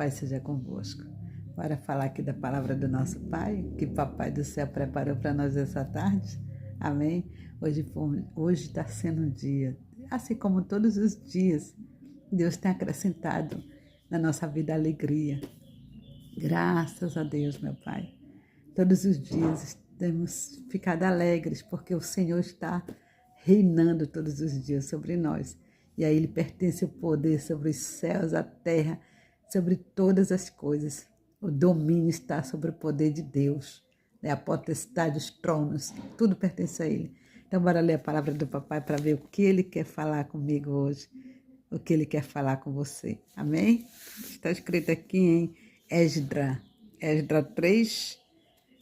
paz seja convosco. Bora falar aqui da palavra do nosso Pai, que Papai do Céu preparou para nós essa tarde. Amém? Hoje está sendo um dia, assim como todos os dias, Deus tem acrescentado na nossa vida alegria. Graças a Deus, meu Pai. Todos os dias temos ficado alegres, porque o Senhor está reinando todos os dias sobre nós. E a Ele pertence o poder sobre os céus, a terra, sobre todas as coisas. O domínio está sobre o poder de Deus, né? A potestade, os tronos, tudo pertence a Ele. Então, bora ler a palavra do Papai para ver o que Ele quer falar comigo hoje, o que Ele quer falar com você. Amém? Está escrito aqui em Esdras 3,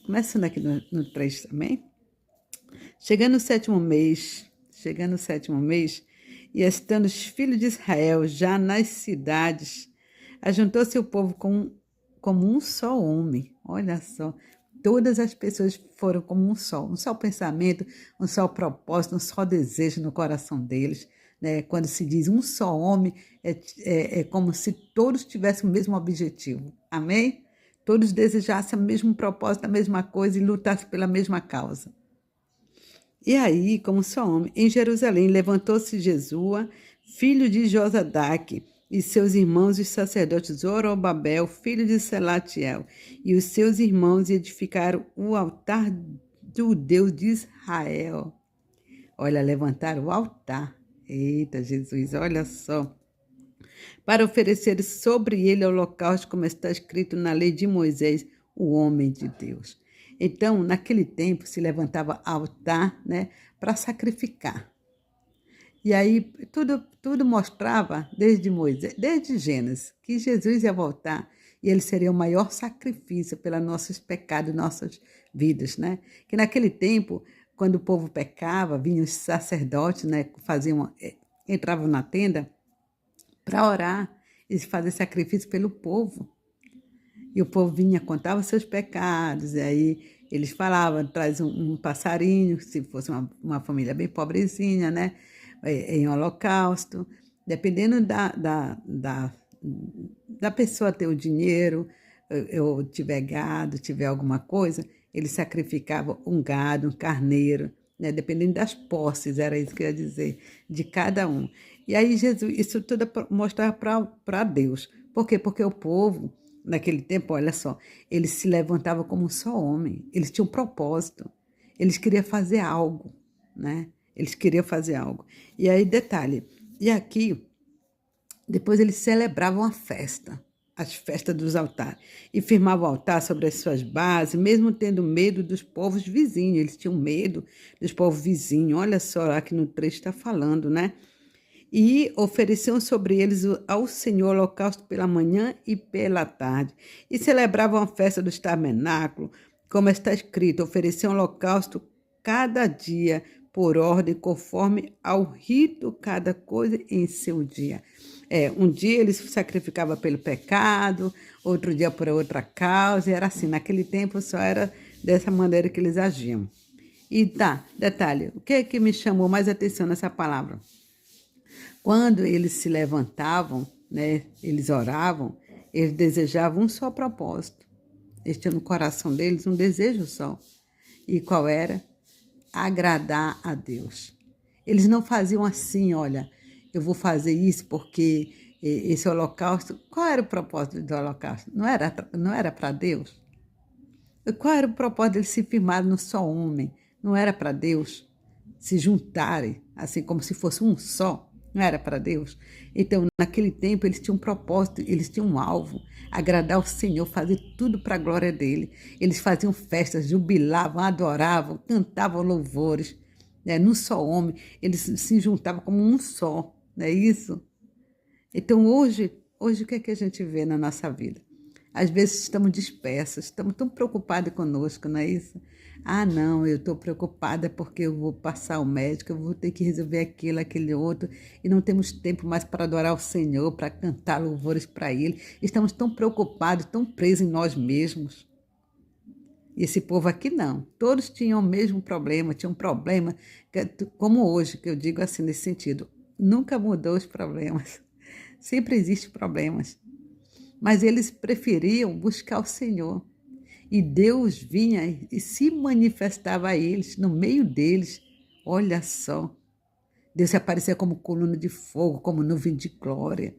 começando aqui no 3 também. Chegando o sétimo mês, e estando os filhos de Israel já nas cidades, ajuntou-se o povo como um só homem. Olha só, todas as pessoas foram como um só pensamento, um só propósito, um só desejo no coração deles. Né? Quando se diz um só homem, é como se todos tivessem o mesmo objetivo. Amém? Todos desejassem o mesmo propósito, a mesma coisa e lutassem pela mesma causa. E aí, como só homem, em Jerusalém levantou-se Jesua, filho de Josadaque, e seus irmãos os sacerdotes Zorobabel, filho de Selatiel, e os seus irmãos edificaram o altar do Deus de Israel. Olha, levantaram o altar. Eita, Jesus, olha só. Para oferecer sobre ele holocausto, como está escrito na lei de Moisés, o homem de Deus. Então, naquele tempo, se levantava altar, né, para sacrificar. E aí, tudo mostrava, desde Gênesis, que Jesus ia voltar e ele seria o maior sacrifício pelos nossos pecados, nossas vidas, né? Que naquele tempo, quando o povo pecava, vinham os sacerdotes, né, entravam na tenda para orar e fazer sacrifício pelo povo. E o povo vinha, contava seus pecados, e aí eles falavam, traz um passarinho, se fosse uma família bem pobrezinha, né? Em holocausto. Dependendo da pessoa ter o dinheiro, ou tiver gado, tiver alguma coisa, eles sacrificavam um gado, um carneiro, né? Dependendo das posses, era isso que eu ia dizer, de cada um. E aí Jesus, isso tudo mostrava para Deus. Por quê? Porque o povo, naquele tempo, olha só, eles se levantavam como um só homem, eles tinham um propósito, eles queriam fazer algo, né? Eles queriam fazer algo. E aí, detalhe, e aqui, depois eles celebravam a festa, as festas dos altares, e firmavam o altar sobre as suas bases, mesmo tendo medo dos povos vizinhos, eles tinham medo dos povos vizinhos, olha só, aqui no 3 está falando, né? E ofereciam sobre eles ao Senhor holocausto pela manhã e pela tarde. E celebravam a festa dos tabernáculos, como está escrito, ofereciam holocausto cada dia, por ordem, conforme ao rito, cada coisa em seu dia. Um dia eles sacrificavam pelo pecado, outro dia por outra causa, e era assim, naquele tempo só era dessa maneira que eles agiam. E tá, detalhe, o que é que me chamou mais atenção nessa palavra? Quando eles se levantavam, né, eles oravam, eles desejavam um só propósito. Eles tinham no coração deles um desejo só. E qual era? Agradar a Deus. Eles não faziam assim, olha, eu vou fazer isso porque esse holocausto... Qual era o propósito do holocausto? Não era para Deus? Qual era o propósito deles se firmarem no só homem? Não era para Deus se juntarem, assim como se fosse um só? Não era para Deus? Então, naquele tempo, eles tinham um propósito, eles tinham um alvo, agradar o Senhor, fazer tudo para a glória dele. Eles faziam festas, jubilavam, adoravam, cantavam louvores, né? Num só homem, eles se juntavam como um só, não é isso? Então, hoje o que é que a gente vê na nossa vida? Às vezes estamos dispersos, estamos tão preocupados conosco, não é isso? Ah, não, eu estou preocupada porque eu vou passar ao médico, eu vou ter que resolver aquilo, aquele outro, e não temos tempo mais para adorar o Senhor, para cantar louvores para Ele. Estamos tão preocupados, tão presos em nós mesmos. E esse povo aqui não, todos tinham o mesmo problema, tinham um problema, como hoje, que eu digo assim nesse sentido, nunca mudou os problemas, sempre existem problemas. mas eles preferiam buscar o Senhor. E Deus vinha e se manifestava a eles, no meio deles. Olha só, Deus se aparecia como coluna de fogo, como nuvem de glória.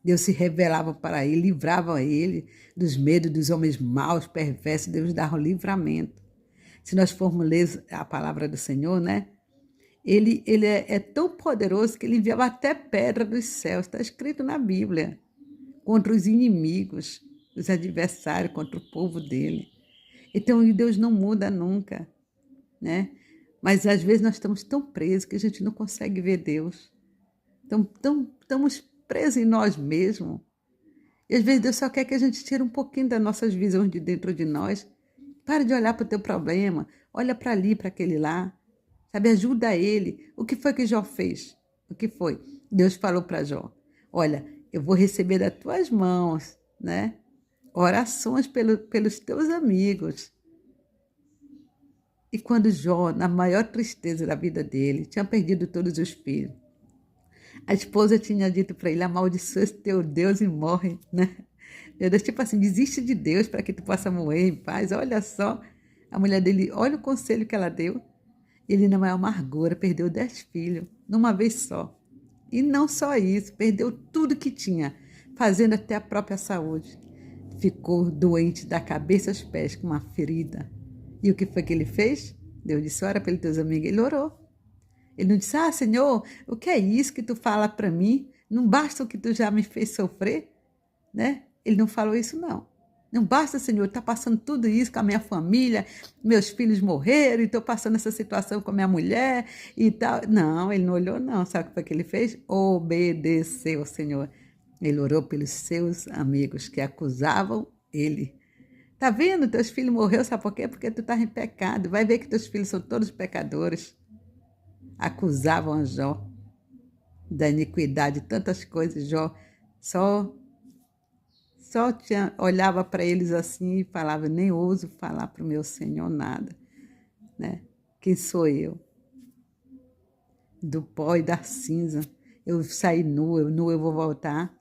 Deus se revelava para ele, livrava ele dos medos dos homens maus, perversos. Deus dava o livramento. Se nós formos ler a palavra do Senhor, né? Ele é tão poderoso que ele enviava até pedra dos céus. Está escrito na Bíblia. Contra os inimigos, os adversários, contra o povo dele. Então, Deus não muda nunca, né? Mas às vezes nós estamos tão presos que a gente não consegue ver Deus. Estamos presos em nós mesmos. E às vezes Deus só quer que a gente tire um pouquinho das nossas visões de dentro de nós. Para de olhar para o teu problema. Olha para ali, para aquele lá. Sabe, ajuda ele. O que foi que Jó fez? O que foi? Deus falou para Jó, olha, eu vou receber das tuas mãos, né? Orações pelos teus amigos. E quando Jó, na maior tristeza da vida dele, tinha perdido todos os filhos, a esposa tinha dito para ele, amaldiçoa esse teu Deus e morre, né? Meu Deus, tipo assim, desiste de Deus para que tu possa morrer em paz. Olha só, a mulher dele, olha o conselho que ela deu. Ele, na maior amargura, perdeu 10 filhos, numa vez só. E não só isso, perdeu tudo que tinha, fazendo até a própria saúde. Ficou doente da cabeça aos pés, com uma ferida. E o que foi que ele fez? Deus disse, ora pelos teus amigos. Ele orou. Ele não disse, Senhor, o que é isso que tu fala para mim? Não basta o que tu já me fez sofrer? Né? Ele não falou isso, não. Não basta, Senhor, está passando tudo isso com a minha família, meus filhos morreram, e estou passando essa situação com a minha mulher e tal. Não, ele não olhou, não. Sabe o que foi que ele fez? Obedeceu, Senhor. Ele orou pelos seus amigos que acusavam ele. Tá vendo? Teus filhos morreram, sabe por quê? Porque tu estás em pecado. Vai ver que teus filhos são todos pecadores. Acusavam a Jó da iniquidade, tantas coisas. Jó só olhava para eles assim e falava, nem ouso falar para o meu Senhor nada, né? Quem sou eu? Do pó e da cinza. Eu saí nua eu vou voltar.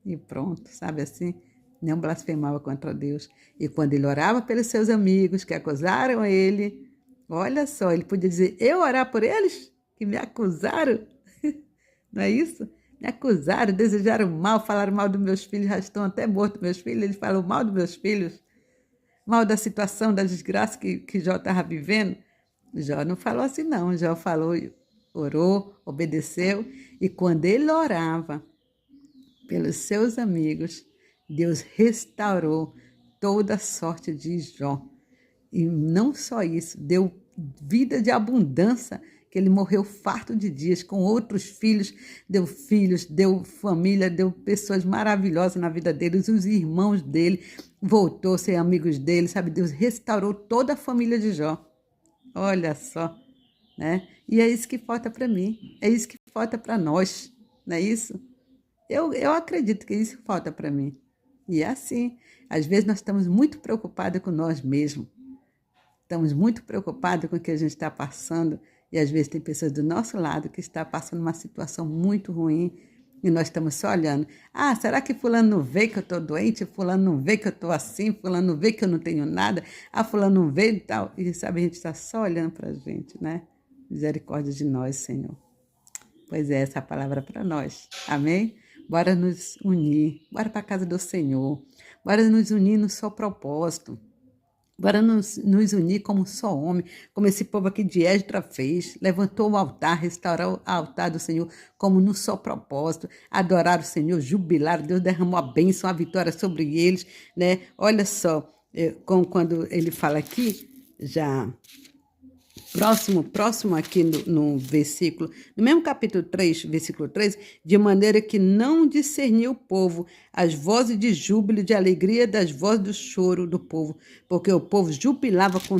E pronto, sabe assim? Não blasfemava contra Deus. E quando ele orava pelos seus amigos que acusaram ele, olha só, ele podia dizer, eu orar por eles que me acusaram? Não é isso? Me acusaram, desejaram mal, falaram mal dos meus filhos, já estão até mortos meus filhos, eles falam mal dos meus filhos, mal da situação, da desgraça que Jó estava vivendo. Jó não falou assim não, Jó falou, orou, obedeceu, e quando ele orava pelos seus amigos, Deus restaurou toda a sorte de Jó. E não só isso, deu vida de abundância, que ele morreu farto de dias, com outros filhos, deu família, deu pessoas maravilhosas na vida deles, os irmãos dele, voltou a ser amigos dele, sabe? Deus restaurou toda a família de Jó. Olha só, né? E é isso que falta para mim, é isso que falta para nós, não é isso? Eu acredito que isso falta para mim. E é assim, às vezes nós estamos muito preocupados com nós mesmos, estamos muito preocupados com o que a gente está passando, e às vezes tem pessoas do nosso lado que estão passando uma situação muito ruim, e nós estamos só olhando. Será que fulano não vê que eu estou doente? Fulano não vê que eu estou assim? Fulano não vê que eu não tenho nada? Fulano não vê e tal. E sabe, a gente está só olhando para a gente, né? Misericórdia de nós, Senhor. Pois é, essa palavra para nós. Amém? Bora nos unir, bora para a casa do Senhor, bora nos unir no só propósito, bora nos unir como um só homem, como esse povo aqui de Esdra fez, levantou o altar, restaurou o altar do Senhor como no só propósito, adorar o Senhor, jubilar, Deus derramou a bênção, a vitória sobre eles, né? Olha só, quando ele fala aqui, já... Próximo aqui no versículo, no mesmo capítulo 3, versículo 3, de maneira que não discerniu o povo as vozes de júbilo, de alegria das vozes do choro do povo, porque o povo jubilava com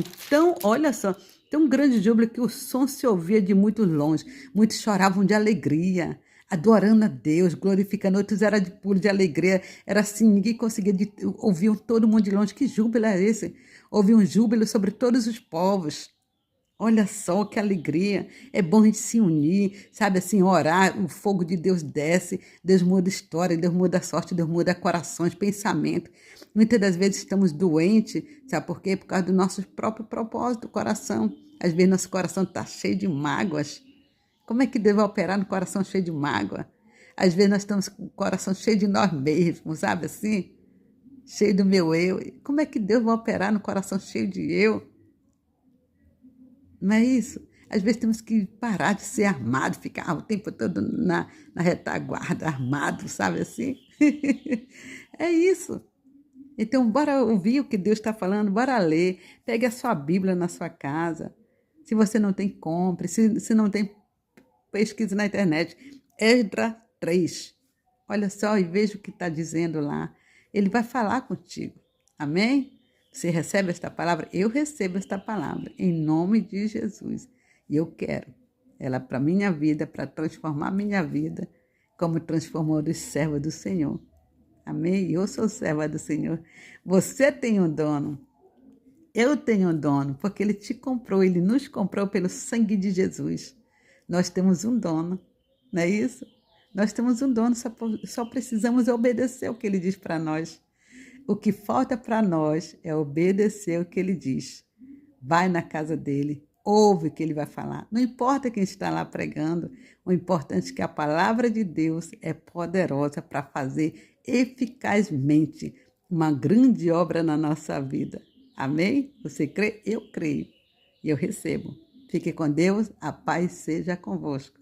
olha só, tão grande júbilo que o som se ouvia de muito longe, muitos choravam de alegria, adorando a Deus, glorificando, outros eram de pulo de alegria, era assim, ninguém conseguia, ouviam todo mundo de longe, que júbilo é esse? Houve um júbilo sobre todos os povos. Olha só que alegria. É bom a gente se unir, sabe assim, orar, o fogo de Deus desce, Deus muda história, Deus muda sorte, Deus muda corações, pensamento. Muitas das vezes estamos doentes, sabe por quê? Por causa do nosso próprio propósito, coração. Às vezes nosso coração está cheio de mágoas. Como é que Deus vai operar no coração cheio de mágoa? Às vezes nós estamos com o coração cheio de nós mesmos, sabe assim? Cheio do meu eu. Como é que Deus vai operar no coração cheio de eu? Não é isso? Às vezes temos que parar de ser armado, ficar o tempo todo na retaguarda, armado, sabe assim? É isso. Então, bora ouvir o que Deus está falando, bora ler. Pegue a sua Bíblia na sua casa. Se você não tem, compre. Se não tem, pesquise na internet. Esdra 3. Olha só e veja o que está dizendo lá. Ele vai falar contigo. Amém? Você recebe esta palavra? Eu recebo esta palavra, em nome de Jesus. E eu quero ela para minha vida, para transformar minha vida, como transformou os servos do Senhor. Amém? Eu sou serva do Senhor. Você tem um dono. Eu tenho um dono, porque Ele te comprou, Ele nos comprou pelo sangue de Jesus. Nós temos um dono, não é isso? Nós temos um dono, só precisamos obedecer o que Ele diz para nós. O que falta para nós é obedecer o que Ele diz. Vai na casa dele, ouve o que Ele vai falar. Não importa quem está lá pregando, o importante é que a palavra de Deus é poderosa para fazer eficazmente uma grande obra na nossa vida. Amém? Você crê? Eu creio. E eu recebo. Fique com Deus, a paz seja convosco.